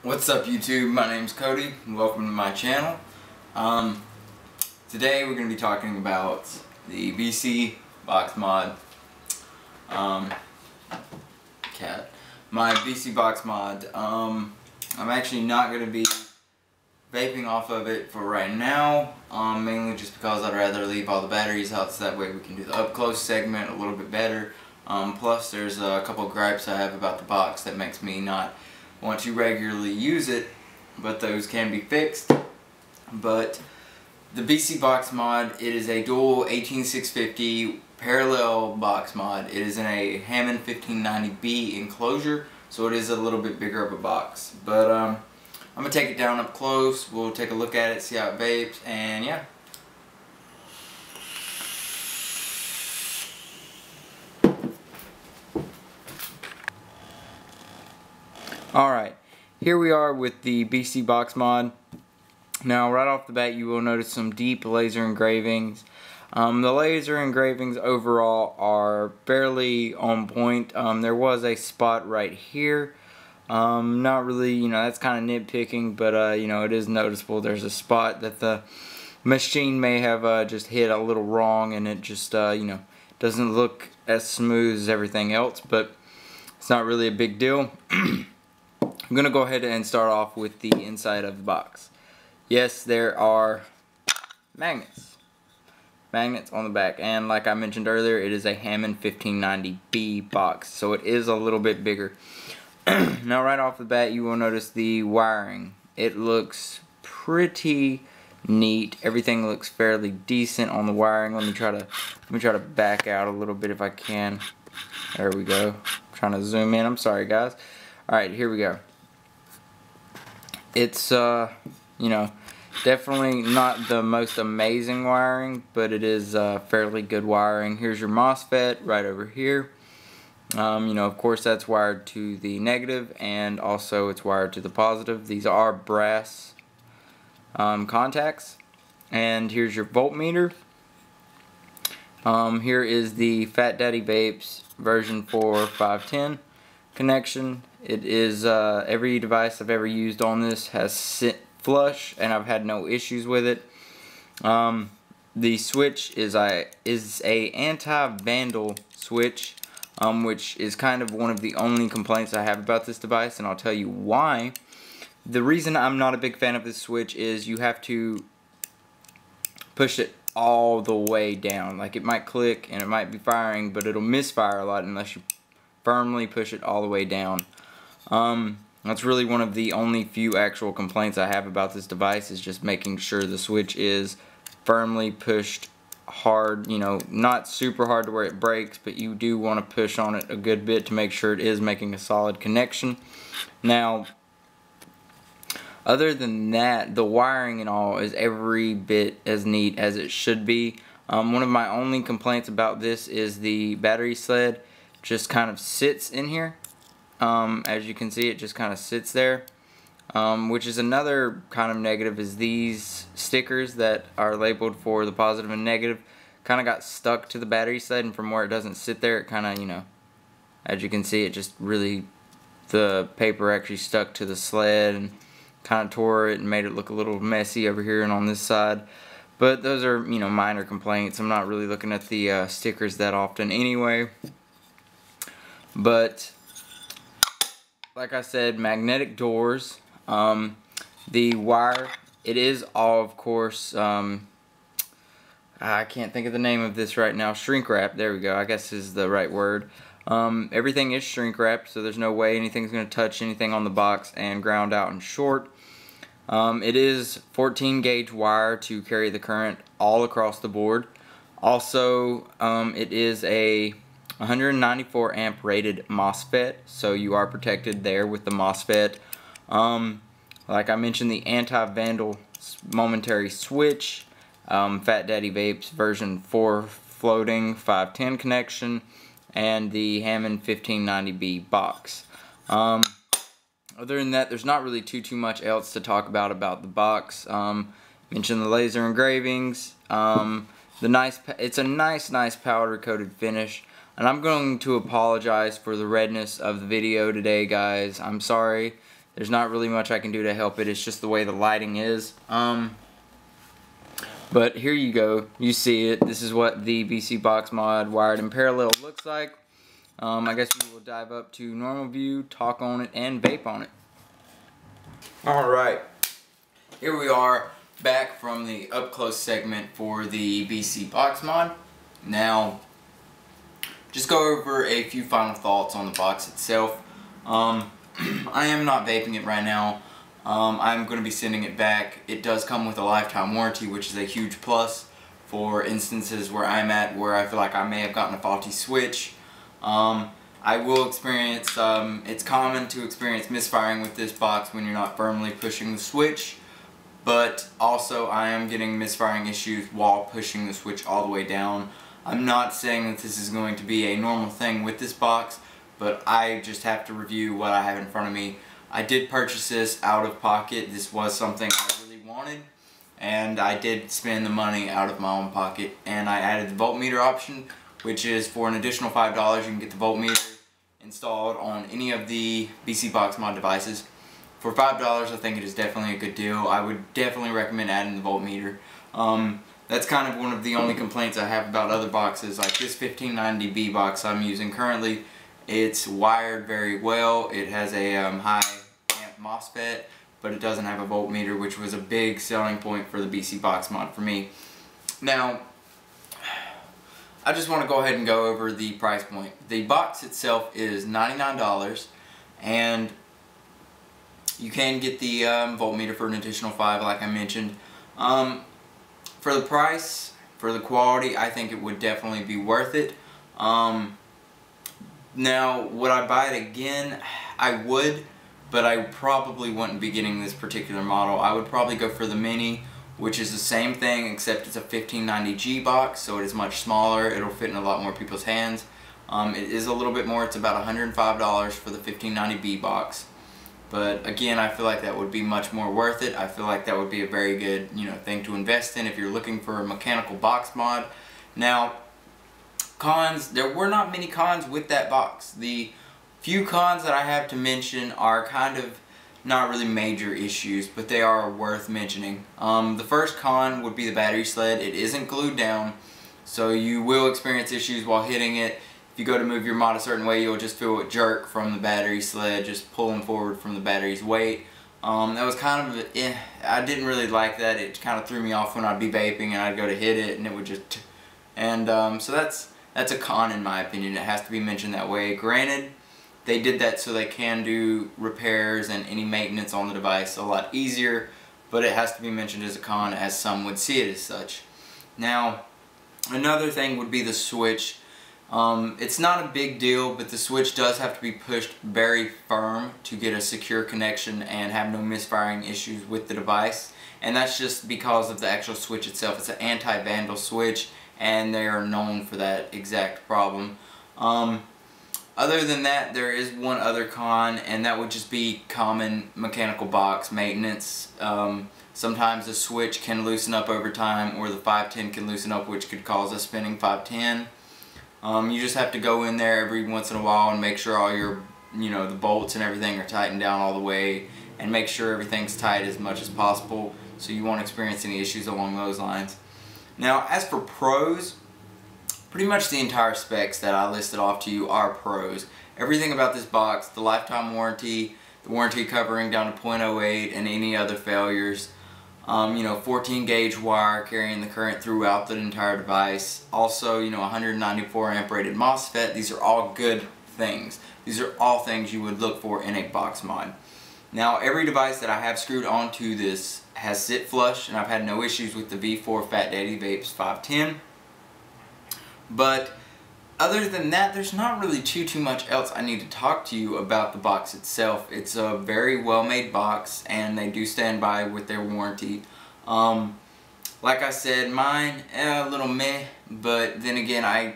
What's up YouTube? My name's Cody and welcome to my channel. Today we're going to be talking about the BC box mod. My BC box mod. I'm actually not going to be vaping off of it for right now, mainly just because I'd rather leave all the batteries out so that way we can do the up close segment a little bit better. Plus there's a couple of gripes I have about the box that makes me not want to regularly use it, but those can be fixed. But the BC box mod, it is a dual 18650 parallel box mod. It is in a Hammond 1590B enclosure, so it is a little bit bigger of a box. But I'm gonna take it down up close. We'll take a look at it, see how it vapes, and yeah. Alright, here we are with the BC box mod. Now right off the bat you will notice some deep laser engravings. The laser engravings overall are fairly on point. There was a spot right here. Not really, that's kind of nitpicking, but it is noticeable. There's a spot that the machine may have just hit a little wrong, and it just doesn't look as smooth as everything else, but it's not really a big deal. I'm going to go ahead and start off with the inside of the box. Yes, there are magnets on the back, and like I mentioned earlier, it is a Hammond 1590B box, so it is a little bit bigger. Now right off the bat you will notice the wiring. It looks pretty neat. Everything looks fairly decent on the wiring. Let me try to back out a little bit if I can. There we go. I'm trying to zoom in. I'm sorry guys. Alright, here we go. It's definitely not the most amazing wiring, but it is fairly good wiring. Here's your MOSFET right over here. Of course that's wired to the negative, and also it's wired to the positive. These are brass contacts. And here's your voltmeter. Here is the Fat Daddy Vapes version 4 510 connection. It is every device I've ever used on this has sit flush, and I've had no issues with it. The switch is a anti-vandal switch, which is kind of one of the only complaints I have about this device, and I'll tell you why. The reason I'm not a big fan of this switch is you have to push it all the way down. Like, it might click and it might be firing, but it'll misfire a lot unless you firmly push it all the way down. That's really one of the only few actual complaints I have about this device, is just making sure the switch is firmly pushed hard, not super hard to where it breaks, but you do want to push on it a good bit to make sure it is making a solid connection. Now, other than that, the wiring and all is every bit as neat as it should be. One of my only complaints about this is the battery sled just kind of sits in here. As you can see, it just kind of sits there, which is another kind of negative, is these stickers that are labeled for the positive and negative kind of got stuck to the battery sled, and from where it doesn't sit there, it kind of, as you can see, it just really, the paper actually stuck to the sled and kind of tore it and made it look a little messy over here and on this side. But those are, minor complaints. I'm not really looking at the stickers that often anyway. But like I said, magnetic doors. The wire, it is all, of course, I can't think of the name of this right now. Shrink wrap, there we go, I guess is the right word. Everything is shrink wrapped, so there's no way anything's going to touch anything on the box and ground out and short. It is 14 gauge wire to carry the current all across the board. Also, it is a 194 amp rated MOSFET, so you are protected there with the MOSFET. Like I mentioned, the anti-vandal momentary switch, Fat Daddy Vapes version 4 floating 510 connection, and the Hammond 1590B box. Other than that, there's not really too much else to talk about the box. Mentioned the laser engravings. It's a nice powder coated finish. And I'm going to apologize for the redness of the video today, guys. I'm sorry There's not really much I can do to help it. It's just the way the lighting is. But here you go. You see it. This is what the BC Box Mod wired in parallel looks like. I guess we will dive up to normal view, talk on it, and vape on it. Alright. Here we are back from the up close segment for the BC Box Mod. Now, just go over a few final thoughts on the box itself. I am not vaping it right now. I'm going to be sending it back. It does come with a lifetime warranty, which is a huge plus for instances where I'm at where I feel like I may have gotten a faulty switch. I will experience, it's common to experience misfiring with this box when you're not firmly pushing the switch, but also I am getting misfiring issues while pushing the switch all the way down. I'm not saying that this is going to be a normal thing with this box, but I just have to review what I have in front of me. I did purchase this out of pocket. This was something I really wanted, and I did spend the money out of my own pocket, and I added the voltmeter option, which is for an additional $5 you can get the voltmeter installed on any of the BC Box Mod devices. For $5 I think it is definitely a good deal. I would definitely recommend adding the voltmeter. That's kind of one of the only complaints I have about other boxes, like this 1590B box I'm using currently. It's wired very well. It has a high amp MOSFET, but it doesn't have a voltmeter, which was a big selling point for the BC Box Mod for me. Now, I just want to go ahead and go over the price point. The box itself is $99, and you can get the voltmeter for an additional $5, like I mentioned. For the price, for the quality, I think it would definitely be worth it. Now, would I buy it again? I would, but I probably wouldn't be getting this particular model. I would probably go for the Mini, which is the same thing except it's a 1590G box, so it is much smaller. It'll fit in a lot more people's hands. It is a little bit more. It's about $105 for the 1590B box. But again, I feel like that would be much more worth it. I feel like that would be a very good, thing to invest in if you're looking for a mechanical box mod. Now, cons, there were not many cons with that box. The few cons that I have to mention are kind of not really major issues, but they are worth mentioning. The first con would be the battery sled. It isn't glued down, so you will experience issues while hitting it. If you go to move your mod a certain way, you'll just feel a jerk from the battery sled, just pulling forward from the battery's weight. That was kind of, I didn't really like that. It kind of threw me off when I'd be vaping and I'd go to hit it and it would just, so that's a con in my opinion. It has to be mentioned that way. Granted, they did that so they can do repairs and any maintenance on the device a lot easier, but it has to be mentioned as a con, as some would see it as such. Now, another thing would be the switch. It's not a big deal, but the switch does have to be pushed very firm to get a secure connection and have no misfiring issues with the device. And that's just because of the actual switch itself. It's an anti-vandal switch, and they are known for that exact problem. Other than that, there is one other con, and that would just be common mechanical box maintenance. Sometimes the switch can loosen up over time, or the 510 can loosen up, which could cause a spinning 510. You just have to go in there every once in a while and make sure all your, the bolts and everything are tightened down all the way, and make sure everything's tight as much as possible so you won't experience any issues along those lines. Now, as for pros, pretty much the entire specs that I listed off to you are pros. Everything about this box, the lifetime warranty, the warranty covering down to 0.08 and any other failures, 14 gauge wire carrying the current throughout the entire device, also 194 amp rated MOSFET. These are all good things. These are all things you would look for in a box mod. Now, every device that I have screwed onto this has sit flush, and I've had no issues with the V4 Fat Daddy Vapes 510. But other than that, there's not really too much else I need to talk to you about the box itself. It's a very well made box, and they do stand by with their warranty. Like I said, mine a little meh, but then again,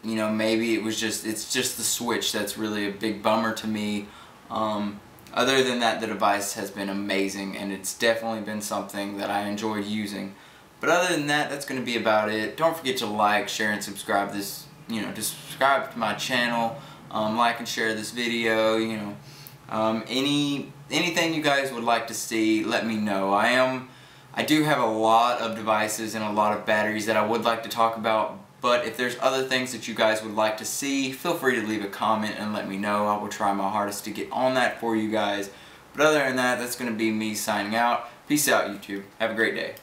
maybe it's just the switch that's really a big bummer to me. Other than that, the device has been amazing, and it's definitely been something that I enjoyed using. But other than that, that's going to be about it. Don't forget to like, share, and subscribe to subscribe to my channel. Like and share this video. Anything you guys would like to see, let me know. I do have a lot of devices and a lot of batteries that I would like to talk about, but if there's other things that you guys would like to see, feel free to leave a comment and let me know. I will try my hardest to get on that for you guys. But other than that, that's going to be me signing out. Peace out, YouTube. Have a great day.